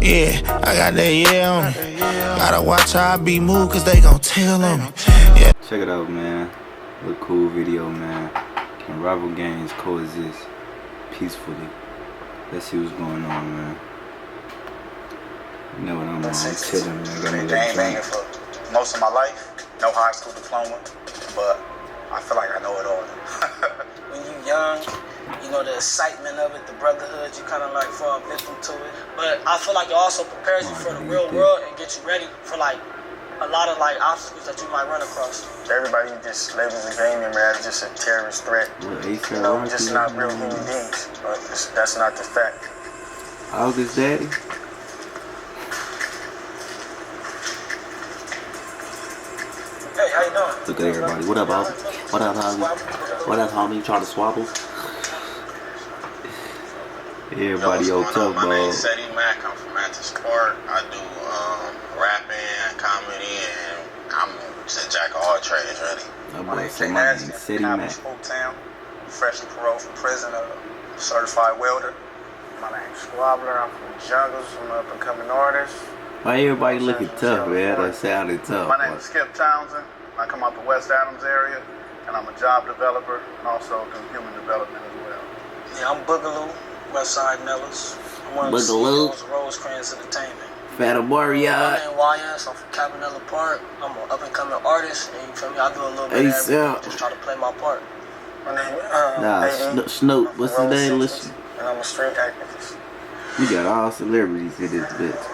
Yeah, I got that yeah on me. Gotta watch how I be moved, cause they gon' tell on me. Yeah. Check it out, man. Look cool video, man. Can rival gangs coexist peacefully? Let's see what's going on, man. You know what I'm on. I'm chilling, man. Got me a little drink. For most of my life, no high school diploma, but I feel like I know it all. When you young, you know the excitement of it, the brotherhood, you kind of like fall victim to it. But I feel like it also prepares you for the real world and gets you ready for like a lot of like obstacles that you might run across. Everybody just labels the gaming man as just a terrorist threat. You know, just not real human beings. But that's not the fact. How's his daddy? Hey, how you doing? Look at everybody. What up, homie? What up, homie? What up, homie? You trying to swabble? Everybody on tough, my name is Seti Mac. I'm from Manchester Park. I do rapping, comedy, and I'm just a jack of all trades, really. My name is Seti Mac. Freshly paroled from prison, a certified welder. My name's Squabbler. I'm from the Jungles. I'm an up-and-coming artist. Why everybody looking tough, man? That sounded tough. My name is Skip Townsend. I come out the West Adams area, and I'm a job developer and also do human development as well. Yeah, I'm Boogaloo, Westside Millers. I'm one of the CEOs of Rosecrans Entertainment. Fat Amari, my name YS. I'm from Cabanella Park. I'm an up-and-coming artist, and you feel me? I do a little bit of everything. Just try to play my part. My name is Snoop. What's his name? Listen. And I'm a street activist. You got all celebrities in this bitch.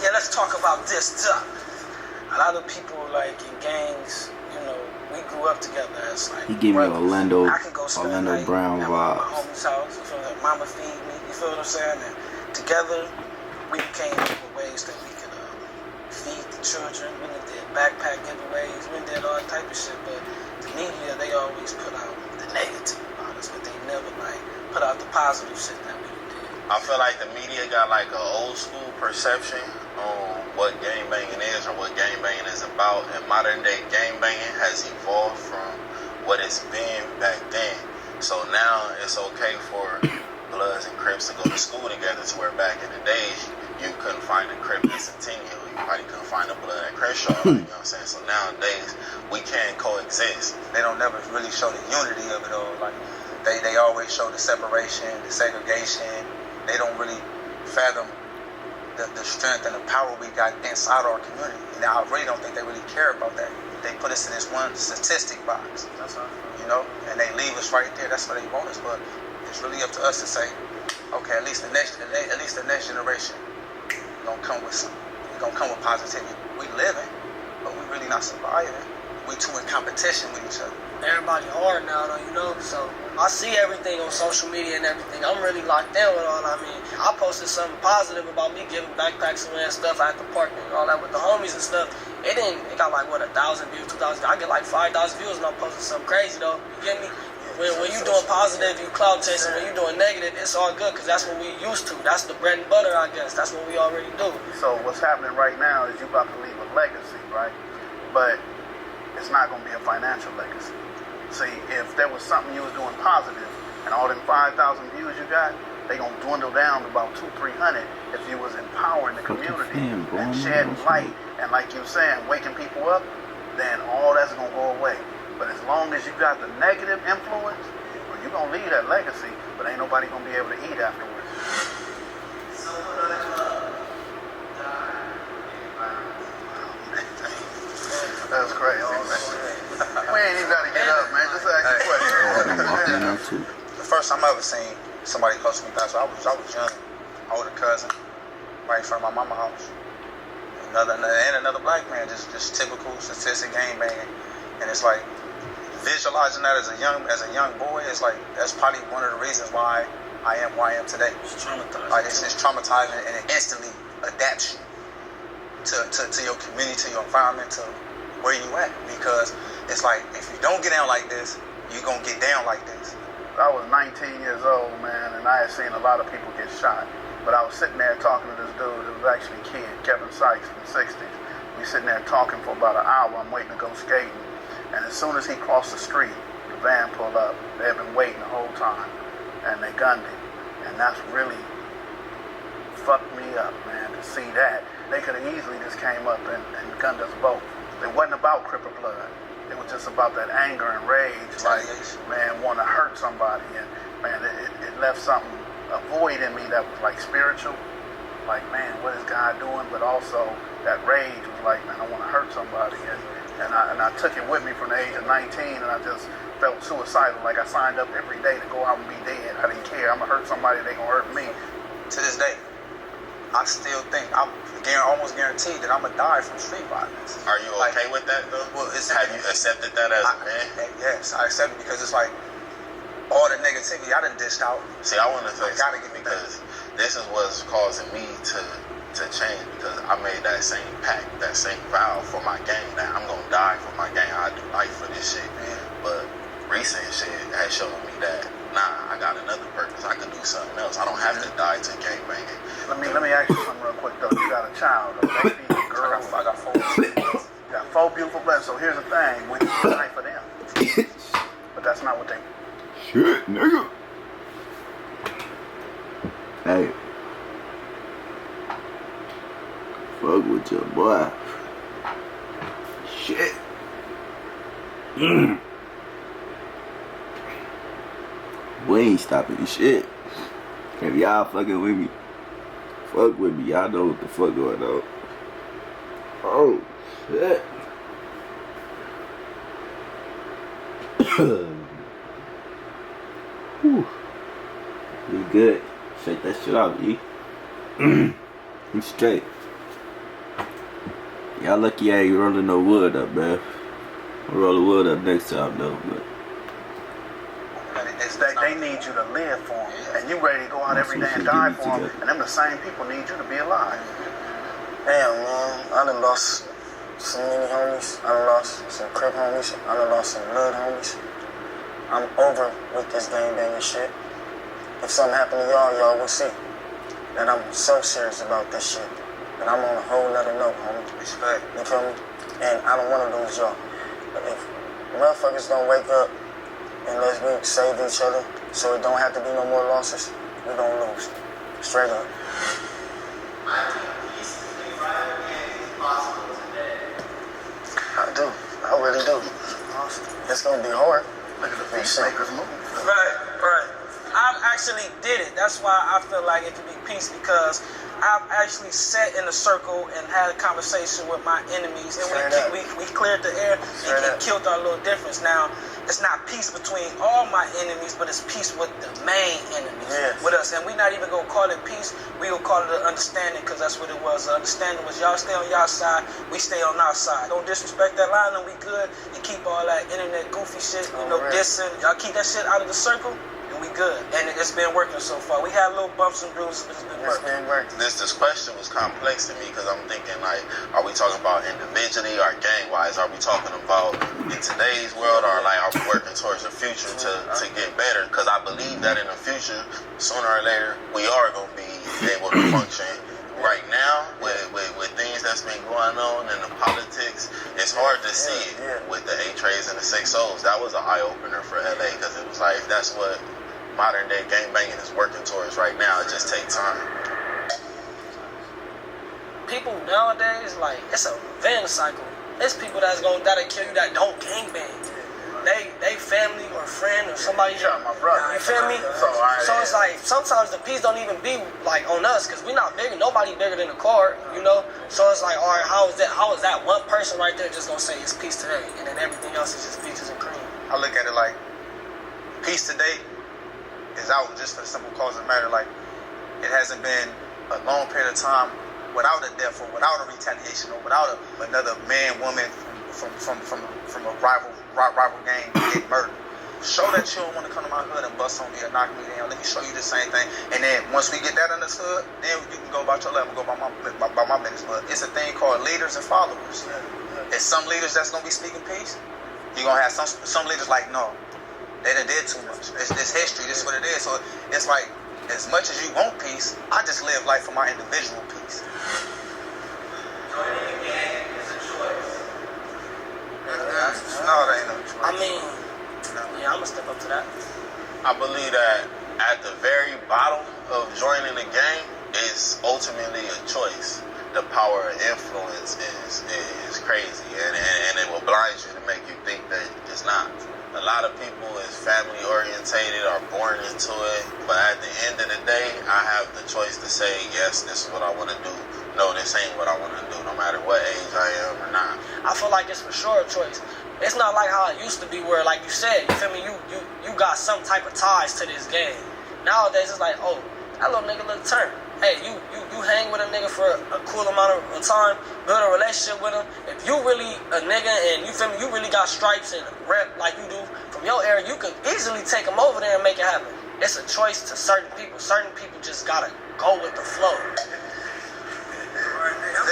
Yeah, let's talk about this stuff. A lot of people like in gangs, you know, we grew up together as like. He gave me Orlando Brown vibes. My homie's house, you feel like mama feed me, you feel what I'm saying? And together, we came up with ways that we could feed the children. We did backpack giveaways, we did all type of shit. But the media, they always put out the negative about us, but they never like put out the positive shit that we did. I feel like the media got like an old school perception on what gangbanging is or what gangbanging is about. And modern day gangbanging has evolved from what it's been back then. So now it's okay for Bloods and Crips to go to school together, to where back in the days you couldn't find a Crip at Centennial, you probably couldn't find a Blood at Crenshaw, you know what I'm saying? So nowadays we can coexist. They don't never really show the unity of it all. Like they always show the separation, the segregation. They don't really fathom the strength and the power we got inside our community. And I really don't think they really care about that. They put us in this one statistic box, you know, and they leave us right there. That's where they want us. But it's really up to us to say, okay, at least the next generation gonna come with something. We're gonna come with positivity. We living, but we really not surviving. We too in competition with each other. Everybody hard now, though, you know. So I see everything on social media and everything. I'm really locked in with all. I mean, I posted something positive about me giving backpacks away and stuff at the park and all that with the homies and stuff. It got like what, 1,000 views, 2,000. I get like 5,000 views and I'm posting something crazy though. You get me? When you doing positive, you cloud chasing. When you doing negative, it's all good because that's what we used to. That's the bread and butter, I guess. That's what we already do. So what's happening right now is you about to leave a legacy, right? But it's not going to be a financial legacy. See, if there was something you was doing positive and all them 5,000 views you got, they going to dwindle down to about 200-300 if you was empowering the community and shedding light and, like you were saying, waking people up, then all that's going to go away. But as long as you got the negative influence, well, you're going to leave that legacy, but ain't nobody going to be able to eat afterwards. That's crazy, man. We ain't even got to get up, man. Just ask a question. The first time I ever seen somebody close to me pass, I was young, older cousin, right in front of my mama's house. Another black man, just typical statistic gangbanging, and it's like visualizing that as a young boy is like that's probably one of the reasons why I am who I am today. It's traumatizing. Like it's traumatizing, and it instantly adapts you to your community, to your environment, to where you at. Because it's like if you don't get down like this, you gonna get down like this. I was 19 years old, man, and I had seen a lot of people get shot. But I was sitting there talking to this dude. was actually a kid, Kevin Sykes from the 60s. We sitting there talking for about an hour. I'm waiting to go skating. And as soon as he crossed the street, the van pulled up. They had been waiting the whole time. And they gunned him. And that's really fucked me up, man, to see that. They could have easily just came up and gunned us both. It wasn't about Crip or blood. It was just about that anger and rage, like, man, want to hurt somebody. And, man, it left something, a void in me that was, like, spiritual. Like, man, what is God doing? But also, that rage was like, man, I want to hurt somebody. And I took it with me from the age of 19, and I just felt suicidal. Like, I signed up every day to go out and be dead. I didn't care. I'm going to hurt somebody, they going to hurt me. To this day, I still think, I'm almost guaranteed that I'm going to die from street violence. Are you okay with that, though? Well, have you accepted that as a man? Yes, I accept it because it's like, all the negativity I done dished out. See, I want to say gotta get because this is what's causing me to change, because I made that same pact, that same vow for my gang, that I'm gonna die for my gang. I do life for this shit. But recent shit has shown me that I got another purpose. I could do something else. I don't have to die to gang banging. Let me ask you something real quick though. You got a child, a baby, a girl. I got 4. You got 4 beautiful blessings. So here's the thing: when you die for them, but that's not what they. Shit, nigga. Hey. Fuck with your boy. Shit. We ain't stopping shit. If y'all fucking with me, fuck with me. Y'all know what the fuck going on. Oh, shit. Whew. You good. Shake that shit out, E. You straight. Y'all lucky I ain't rolling no wood up, man. I'll roll the wood up next time, though. But they need you to live for them. And you ready to go out every day and die for them. And them the same people need you to be alive. Damn, man. I done lost so many homies. I done lost some Crip homies. I done lost some blood homies. I'm over with this gang banging shit. If something happened to y'all will see that I'm so serious about this shit. And I'm on a whole nother note, homie. Respect. You feel me? And I don't want to lose y'all. But if motherfuckers don't wake up and let's save each other so it don't have to be no more losses, we don't lose. Straight up. I do. I really do. It's gonna be hard. Look at the peacemakers move. Right. I've actually did it. That's why I feel like it could be peace, because I've actually sat in a circle and had a conversation with my enemies, and we cleared the air and killed our little difference. Now, it's not peace between all my enemies, but it's peace with the main enemies, with us. And we're not even going to call it peace. We will call it an understanding, because that's what it was. The understanding was y'all stay on y'all side, we stay on our side. Don't disrespect that line, and we good. And keep all that internet goofy shit, dissing. Y'all keep that shit out of the circle, and we good. And it's been working so far. We had little bumps and bruises, but it's been working. This question was complex to me, because I'm thinking, like, are we talking about individually or gang-wise? Are we talking about in today's world, or like are we working towards the future to get better? Because I believe that in the future, sooner or later, we are going to be able to function. Right now, with things that's been going on in the politics, it's hard to see it with the 8 trays and the 6 souls. That was an eye-opener for LA, because it was like, that's what modern day gangbanging is working towards right now. It just takes time. People nowadays, like, it's a revenge cycle. There's people that'll kill you that don't gangbang. They family or friend or somebody. My brother. You feel me? So it's like sometimes the peace don't even be like on us, because we're not bigger. Nobody bigger than the card, you know. So it's like, all right, how is that one person right there just gonna say it's peace today, and then everything else is just peaches and cream? I look at it like peace today is out just for the simple cause of the matter. Like, it hasn't been a long period of time without a death or without a retaliation or without another man, woman from a rival gang getting murdered. Show that you don't want to come to my hood and bust on me or knock me down. Let me show you the same thing. And then once we get that understood, then you can go about your life and go about my business. But it's a thing called leaders and followers. There's some leaders that's gonna be speaking peace. You're gonna have some leaders like, no, they done did too much. It's history. This is what it is. So it's like as much as you want peace, I just live life for my individual peace. Joining a gang is a choice. No, it ain't no choice. I mean, yeah, I'm gonna step up to that. I believe that at the very bottom of joining the gang is ultimately a choice. The power of influence is crazy, and it will blind you to make you think that it's not. A lot of people is family orientated, are born into it, but at the end of the day, I have the choice to say, yes, this is what I want to do. No, this ain't what I want to do, no matter what age I am or not. I feel like it's for sure a choice. It's not like how it used to be where, like you said, you feel me, you got some type of ties to this game. Nowadays, it's like, oh, that little nigga look turn. Hey, you hang with a nigga for a cool amount of time, build a relationship with him. If you really a nigga and you feel me, you really got stripes and rep like you do from your area, you could easily take him over there and make it happen. It's a choice to certain people. Certain people just gotta go with the flow.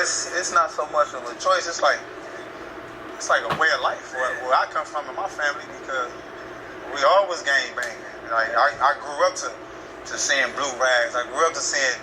It's not so much of a choice. It's like a way of life where I come from in my family, because we always gang banging. Like I grew up to seeing blue rags. I grew up to seeing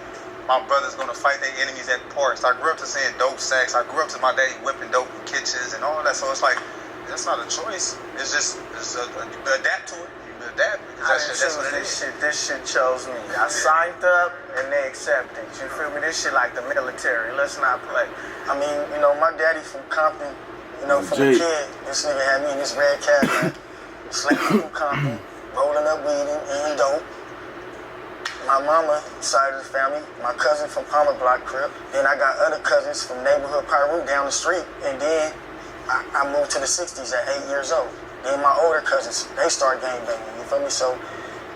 my brothers gonna fight their enemies at parks. I grew up to seeing dope sacks. I grew up to my daddy whipping dope in kitchens and all that. So it's like, that's not a choice. It's just you adapt to it. You adapt, because that's what it is. This shit chose me. I signed up and they accepted. You feel me? This shit like the military. Let's not play. I mean, you know, my daddy from Compton. You know, from a kid, this nigga had me in this red Cadillac, slamming through Compton, rolling up weed and eating dope. My mama side of the family, my cousin from Palmer Block Crip. Then I got other cousins from neighborhood Pyru down the street. And then I moved to the 60s at 8 years old. Then my older cousins, they started gangbanging, you feel me? So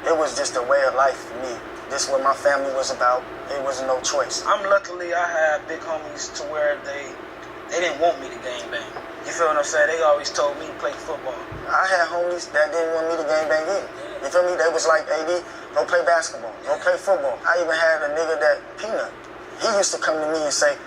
it was just a way of life for me. This is what my family was about. It wasn't no choice. Luckily, I had big homies to where they didn't want me to gangbang. You feel what I'm saying? They always told me to play football. I had homies that didn't want me to gangbang either. You feel me? They was like, AD, go play basketball, go play football. I even had a nigga that, Peanut, he used to come to me and say,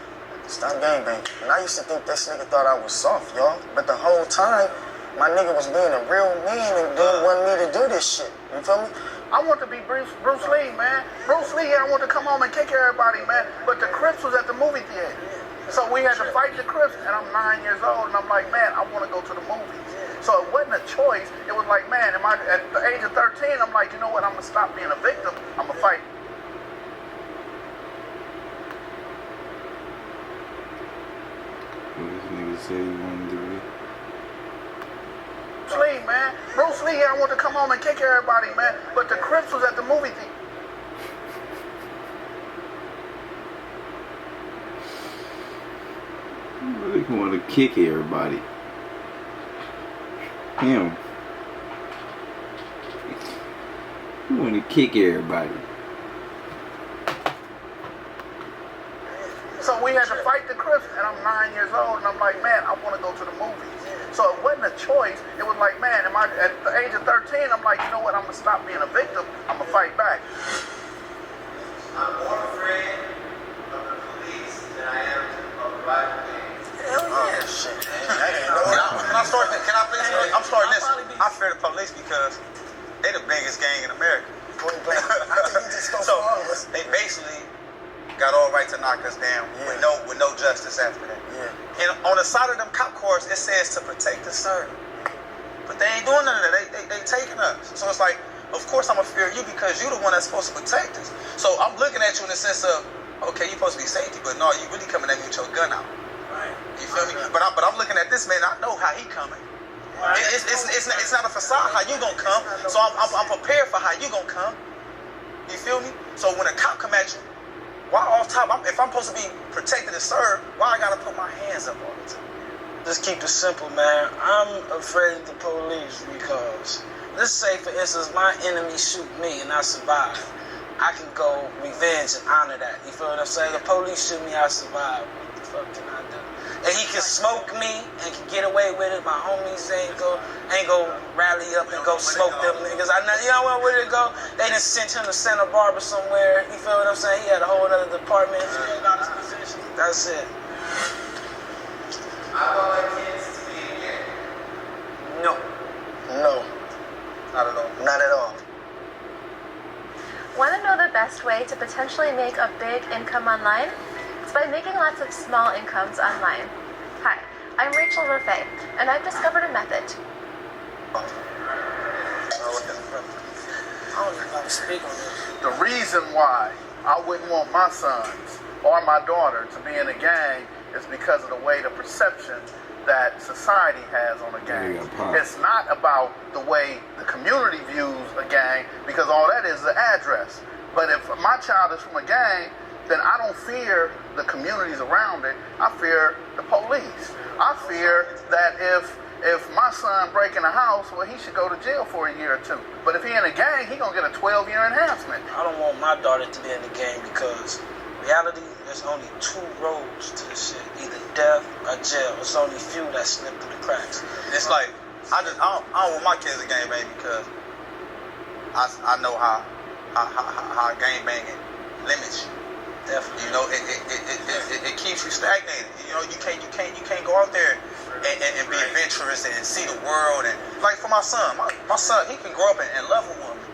stop gangbanging. And I used to think this nigga thought I was soft, y'all. But the whole time, my nigga was being a real man and didn't want me to do this shit. You feel me? I want to be Bruce Lee, man. Bruce Lee, I want to come home and kick everybody, man. But the Crips was at the movie theater. So we had to fight the Crips, and I'm 9 years old, and I'm like, man, I want to go to the movies. So it wasn't a choice. It was like, man, at the age of 13, I'm like, you know what, I'm going to stop being a victim. I'm going to fight. What this nigga say he wanted to be? Bruce Lee, man. Bruce Lee, I want to come home and kick everybody, man. But the Crips was at the movie theater. They want to kick everybody. Him. You want to kick everybody. So we had to fight the Crips, and I'm 9 years old, and I'm like, man, I want to go to the movies. So it wasn't a choice. It was like, man, at the age of 13, I'm like, you know what, I'm going to stop being a victim. I'm going to fight back. I'm more afraid of the police than I am of the black man. Hell yeah, shit. I'm starting this. I fear the police because they the biggest gang in America. Point blank. I think you just stole So all of us. they basically got all right to knock us down with no justice after that. Yeah. And on the side of them cop cars, it says to protect and serve. But they ain't doing none of that. They taking us. So it's like, of course I'm gonna fear you because you the one that's supposed to protect us. So I'm looking at you in the sense of, okay, you supposed to be safety, but no, you really coming at me with your gun out. You feel me? But I'm looking at this man. I know how he coming. It's not a facade how you gonna come. So I'm prepared for how you gonna come. You feel me? So when a cop come at you, why off top? If I'm supposed to be protected and served, why I gotta put my hands up all the time? Just keep it simple, man. I'm afraid of the police because, let's say for instance, my enemy shoot me and I survive. I can go revenge and honor that. You feel what I'm saying? The police shoot me, I survive. What the fuck can I do? And he can smoke me and can get away with it. My homies ain't go rally up and go smoke them niggas. You know where to go? They done sent him to Santa Barbara somewhere. You feel what I'm saying? He had a whole other department. He still got his position. That's it. I want my kids to be in here. No. Not at all. Not at all. Want to know the best way to potentially make a big income online? It's by making lots of small incomes online. Hi, I'm Rachel Raffay, and I've discovered a method. I don't even know how to speak on this. The reason why I wouldn't want my sons or my daughter to be in a gang is because of the way the perception that society has on a gang. It's not about the way the community views a gang, because all that is the address. But if my child is from a gang, then I don't fear the communities around it. I fear the police. I fear that if my son break in a house, well, he should go to jail for a year or two. But if he in a gang, he gonna get a 12-year enhancement. I don't want my daughter to be in the game because reality, there's only two roads to this shit. Either death or jail. It's only few that slip through the cracks. It's like, I don't want my kids to gang bang because I know how gang banging limits you. Definitely. You know, it keeps you stagnated. You know, you can't go out there and be adventurous and see the world. And like for my son, my son, he can grow up and love a woman,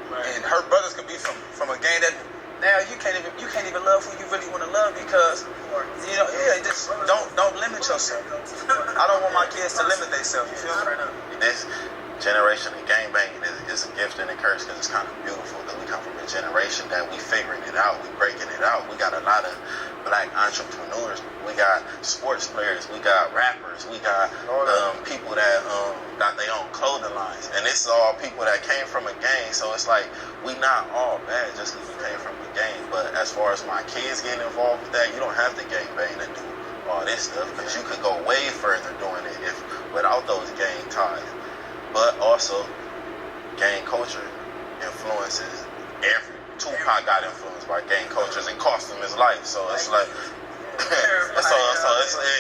Right. and her brothers could be from a gang that now you can't even love who you really want to love because just don't limit yourself. I don't want my kids to limit themselves. You feel me? This generation of gangbanging is a gift and a curse because it's kind of beautiful that we come from a generation that we figuring it out, we breaking it out. We got a lot of black entrepreneurs, we got sports players, we got rappers, we got people that got their own clothing lines, and this is all people that came from a gang. So it's like we not all bad just because we came from a gang. But as far as my kids getting involved with that, you don't have to gangbang to do all this stuff because you could go way further doing it if without those gang ties. But also, gang culture influences every. Tupac got influenced by gang cultures and cost him his life. So it's like,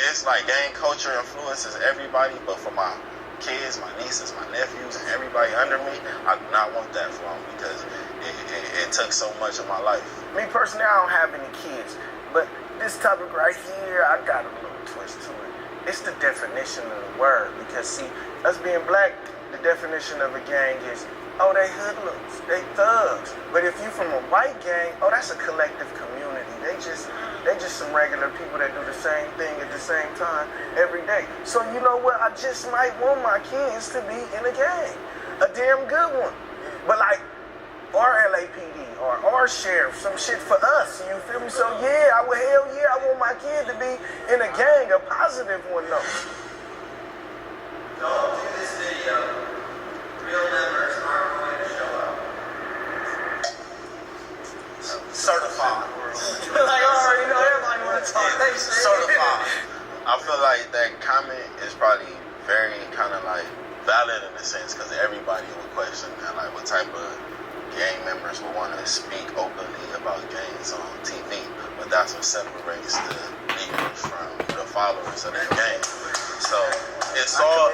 it's like gang culture influences everybody. But for my kids, my nieces, my nephews, and everybody under me, I do not want that for them because it took so much of my life. Me personally, I don't have any kids, but this topic right here, I got a little twist to it. It's the definition of the word because see, us being black, the definition of a gang is, oh, they hoodlums, they thugs. But if you from a white gang, oh, that's a collective community. They just some regular people that do the same thing at the same time every day. So you know what? I just might want my kids to be in a gang, a damn good one. But like our LAPD or our sheriff, some shit for us. You feel me? So yeah, I want my kid to be in a gang, a positive one though. Don't do this video. Real members aren't going to show up. Certified. Like, I already know everybody want to talk. They say. Certified. I feel like that comment is probably very kind of like valid in a sense because everybody would question that, like what type of gang members would want to speak openly about gangs on TV, but that's what separates the leaders from the followers of that gang. So it's all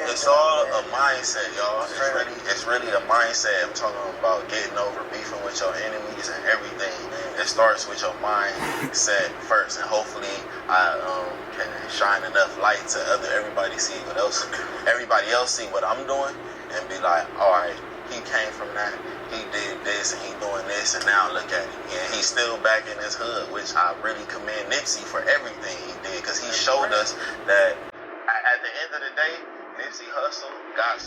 a mindset, y'all. It's really a mindset. I'm talking about getting over beefing with your enemies and everything. It starts with your mindset first, and hopefully I can shine enough light to everybody see what everybody else see what I'm doing, and be like, all right, he came from that, he did this, and he doing this, and now look at him. And he's still back in his hood, which I really commend Nipsey for everything he did, because he showed us that at the end of the day, Nipsey Hussle got